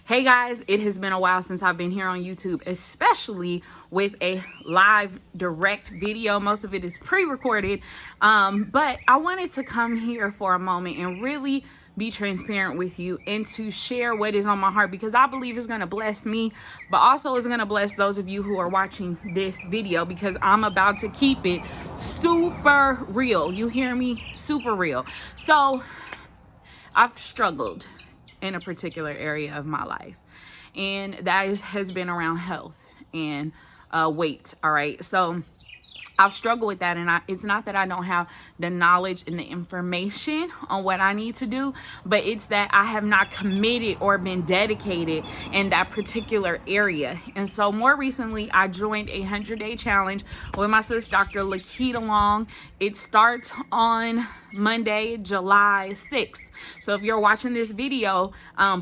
Hey guys, it has been a while since I've been here on YouTube, especially with a live direct video. Most of it is pre-recorded, but I wanted to come here for a moment and really be transparent with you and to share what is on my heart, because I believe it's going to bless me, but also it's going to bless those of you who are watching this video, because I'm about to keep it super real. You hear me? Super real. So I've struggled in a particular area of my life, and that has been around health and weight. All right, so I've struggled with that, and it's not that I don't have the knowledge and the information on what I need to do, but it's that I have not committed or been dedicated in that particular area. And so more recently, I joined a 100-day challenge with my sister, Dr. Lakita Long. It starts on Monday, July 6th. So if you're watching this video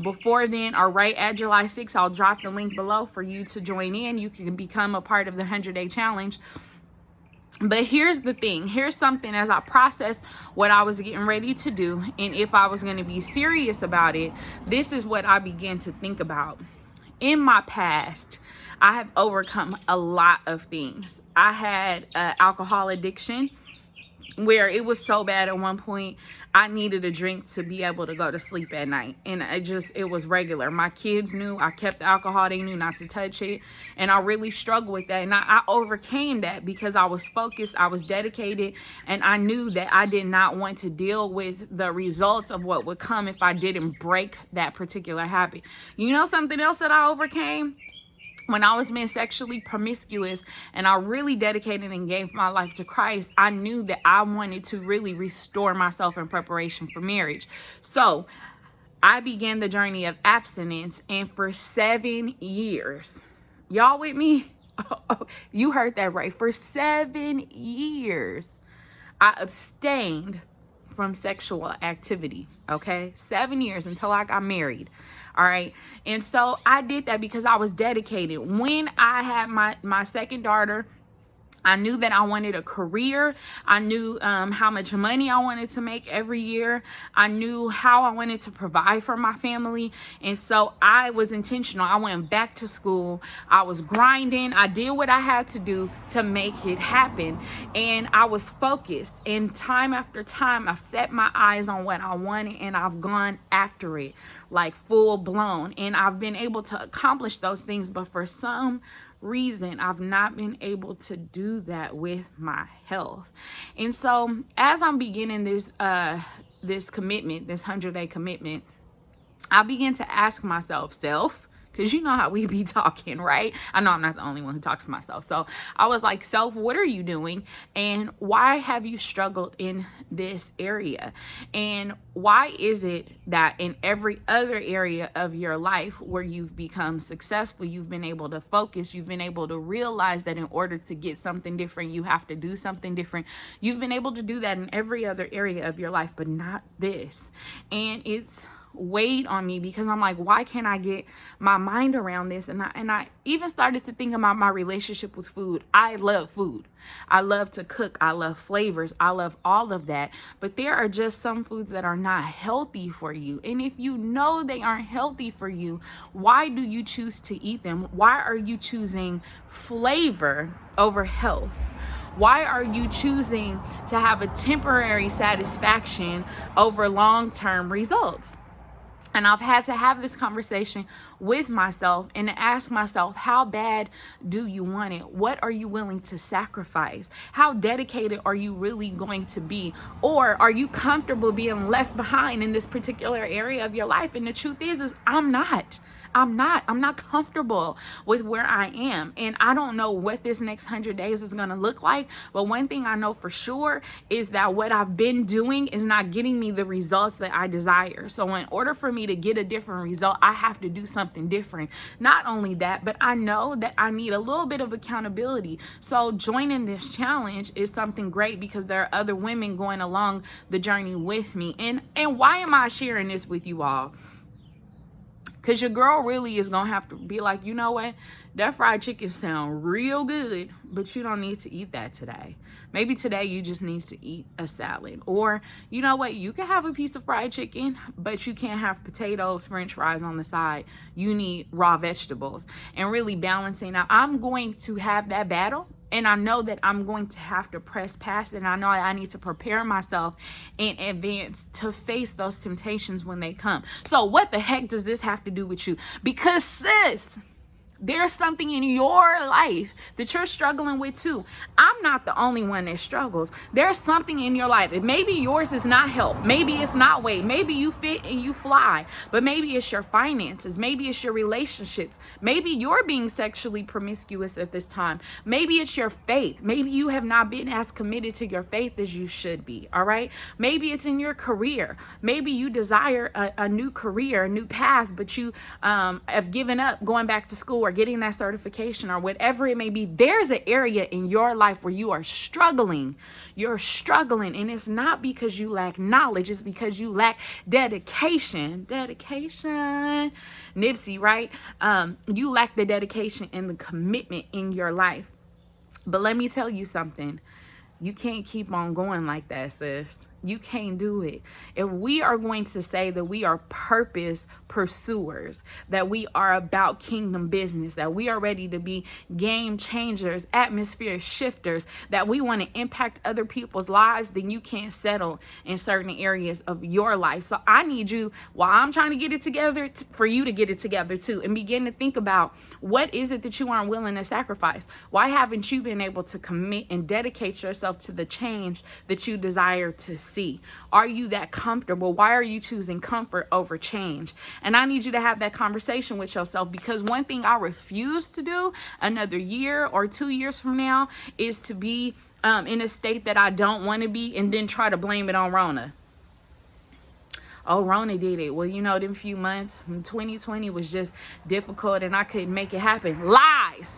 before then or right at July 6th, I'll drop the link below for you to join in. You can become a part of the 100-day challenge. But here's the thing. Here's something as I processed what I was getting ready to do, and if I was going to be serious about it, this is what I began to think about. In my past, I have overcome a lot of things. I had alcohol addiction, where it was so bad at one point I needed a drink to be able to go to sleep at night, and it was regular. My kids knew I kept the alcohol, they knew not to touch it, and I really struggled with that, and I overcame that because I was focused, I was dedicated, and I knew that I did not want to deal with the results of what would come if I didn't break that particular habit. You know something else that I overcame? When I was being sexually promiscuous and I really dedicated and gave my life to Christ, I knew that I wanted to really restore myself in preparation for marriage. So I began the journey of abstinence, and for 7 years, y'all with me? You heard that right. For 7 years, I abstained from sexual activity. Okay, 7 years until I got married. All right, and so I did that because I was dedicated. When I had my second daughter, I knew that I wanted a career. I knew how much money I wanted to make every year. I knew how I wanted to provide for my family. And so I was intentional. I went back to school. I was grinding. I did what I had to do to make it happen. And I was focused. And time after time, I've set my eyes on what I wanted, and I've gone after it like full blown. And I've been able to accomplish those things. But for some reason, I've not been able to do that with my health. And so as I'm beginning this commitment, this 100-day commitment, I began to ask myself, because you know how we be talking, right? I know I'm not the only one who talks to myself. So I was like, self, what are you doing? And why have you struggled in this area? And why is it that in every other area of your life where you've become successful, you've been able to focus, you've been able to realize that in order to get something different, you have to do something different. You've been able to do that in every other area of your life, but not this. And it's weighed on me because I'm like, why can't I get my mind around this? And I even started to think about my relationship with food. I love food. I love to cook. I love flavors. I love all of that. But there are just some foods that are not healthy for you. And if you know they aren't healthy for you, why do you choose to eat them? Why are you choosing flavor over health? Why are you choosing to have a temporary satisfaction over long-term results? And I've had to have this conversation with myself and to ask myself, how bad do you want it? What are you willing to sacrifice? How dedicated are you really going to be? Or are you comfortable being left behind in this particular area of your life? And the truth is I'm not comfortable with where I am. And I don't know what this next 100 days is going to look like. But one thing I know for sure is that what I've been doing is not getting me the results that I desire. So in order for me to get a different result, I have to do something different. Not only that, but I know that I need a little bit of accountability. So joining this challenge is something great because there are other women going along the journey with me. And why am I sharing this with you all? Because your girl really is going to have to be like, you know what? That fried chicken sound real good, but you don't need to eat that today. Maybe today you just need to eat a salad. Or, you know what? You can have a piece of fried chicken, but you can't have potatoes, french fries on the side. You need raw vegetables. And really balancing out. I'm going to have that battle. And I know that I'm going to have to press past it. And I know I need to prepare myself in advance to face those temptations when they come. So what the heck does this have to do with you? Because sis, there's something in your life that you're struggling with too. I'm not the only one that struggles. There's something in your life. Maybe yours is not health. Maybe it's not weight. Maybe you fit and you fly. But maybe it's your finances. Maybe it's your relationships. Maybe you're being sexually promiscuous at this time. Maybe it's your faith. Maybe you have not been as committed to your faith as you should be. All right. Maybe it's in your career. Maybe you desire a new career, a new path, but you have given up going back to school or getting that certification or whatever it may be. There's an area in your life where you are struggling. You're struggling, and it's not because you lack knowledge. It's because you lack dedication. Nipsey, right? You lack the dedication and the commitment in your life. But let me tell you something. You can't keep on going like that, sis. You can't do it. If we are going to say that we are purpose pursuers, that we are about kingdom business, that we are ready to be game changers, atmosphere shifters, that we want to impact other people's lives, then you can't settle in certain areas of your life. So I need you, while I'm trying to get it together, for you to get it together too, and begin to think about what is it that you aren't willing to sacrifice? Why haven't you been able to commit and dedicate yourself to the change that you desire to see? Are you that comfortable? Why are you choosing comfort over change? And I need you to have that conversation with yourself, because one thing I refuse to do another year or 2 years from now is to be in a state that I don't want to be and then try to blame it on Rona. Oh, Rona did it. Well, you know, them few months, 2020 was just difficult and I couldn't make it happen. Lies,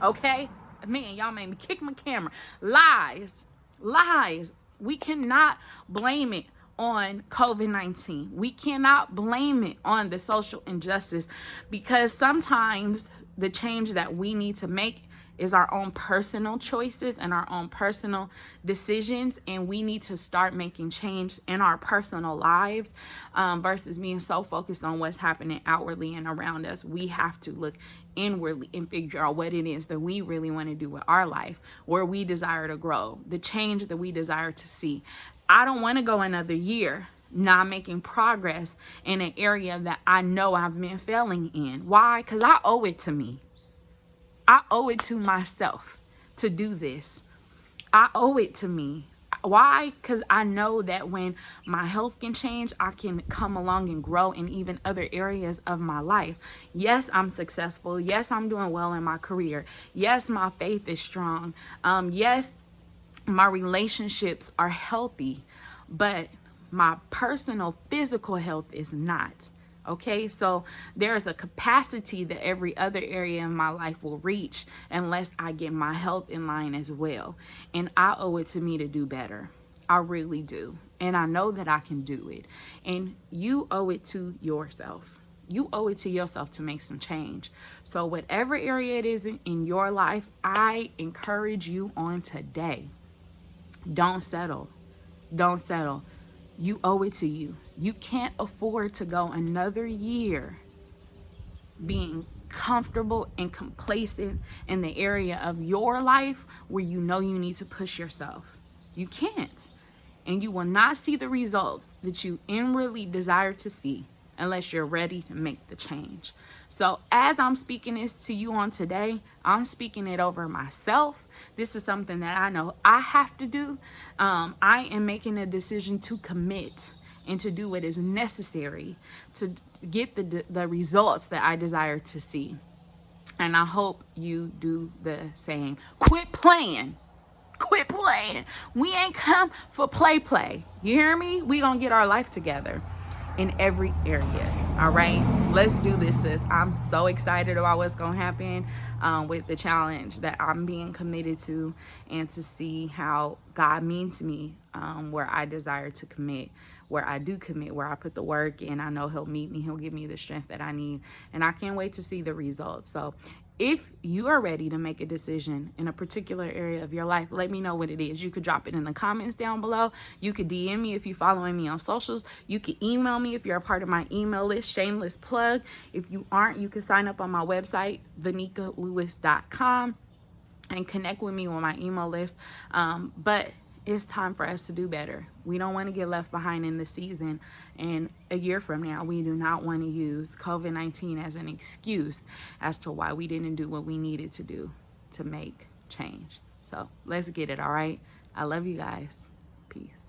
okay? Man, y'all made me kick my camera. Lies. We cannot blame it on COVID-19. We cannot blame it on the social injustice, because sometimes the change that we need to make is our own personal choices and our own personal decisions, and we need to start making change in our personal lives versus being so focused on what's happening outwardly and around us. We have to look inwardly and figure out what it is that we really want to do with our life, where we desire to grow, the change that we desire to see. I don't want to go another year not making progress in an area that I know I've been failing in. Why? Because I owe it to me. I owe it to myself to do this. I owe it to me. Why? Because I know that when my health can change, I can come along and grow in even other areas of my life. Yes, I'm successful. Yes, I'm doing well in my career. Yes, my faith is strong. Yes, my relationships are healthy, but my personal physical health is not. Okay, so there's a capacity that every other area in my life will reach unless I get my health in line as well. And I owe it to me to do better. I really do. And I know that I can do it. And you owe it to yourself. You owe it to yourself to make some change. So whatever area it is in your life, I encourage you on today. Don't settle. Don't settle. You owe it to you. You can't afford to go another year being comfortable and complacent in the area of your life where you know you need to push yourself. You can't. And you will not see the results that you inwardly desire to see unless you're ready to make the change. So as I'm speaking this to you on today, I'm speaking it over myself. This is something that I know I have to do. I am making a decision to commit and to do what is necessary to get the results that I desire to see. And I hope you do the same. Quit playing. We ain't come for play. You hear me? We gonna get our life together in every area. All right, let's do this, sis. I'm so excited about what's gonna happen with the challenge that I'm being committed to, and to see how God means me where I desire to commit, where I do commit, where I put the work in. I know he'll meet me, he'll give me the strength that I need, and I can't wait to see the results. So if you are ready to make a decision in a particular area of your life, let me know what it is. You could drop it in the comments down below. You could DM me if you're following me on socials. You could email me if you're a part of my email list. Shameless plug. If you aren't, you can sign up on my website, vanikalewis.com, and connect with me on my email list. But it's time for us to do better. We don't want to get left behind in the season. And a year from now, we do not want to use COVID-19 as an excuse as to why we didn't do what we needed to do to make change. So let's get it, all right? I love you guys. Peace.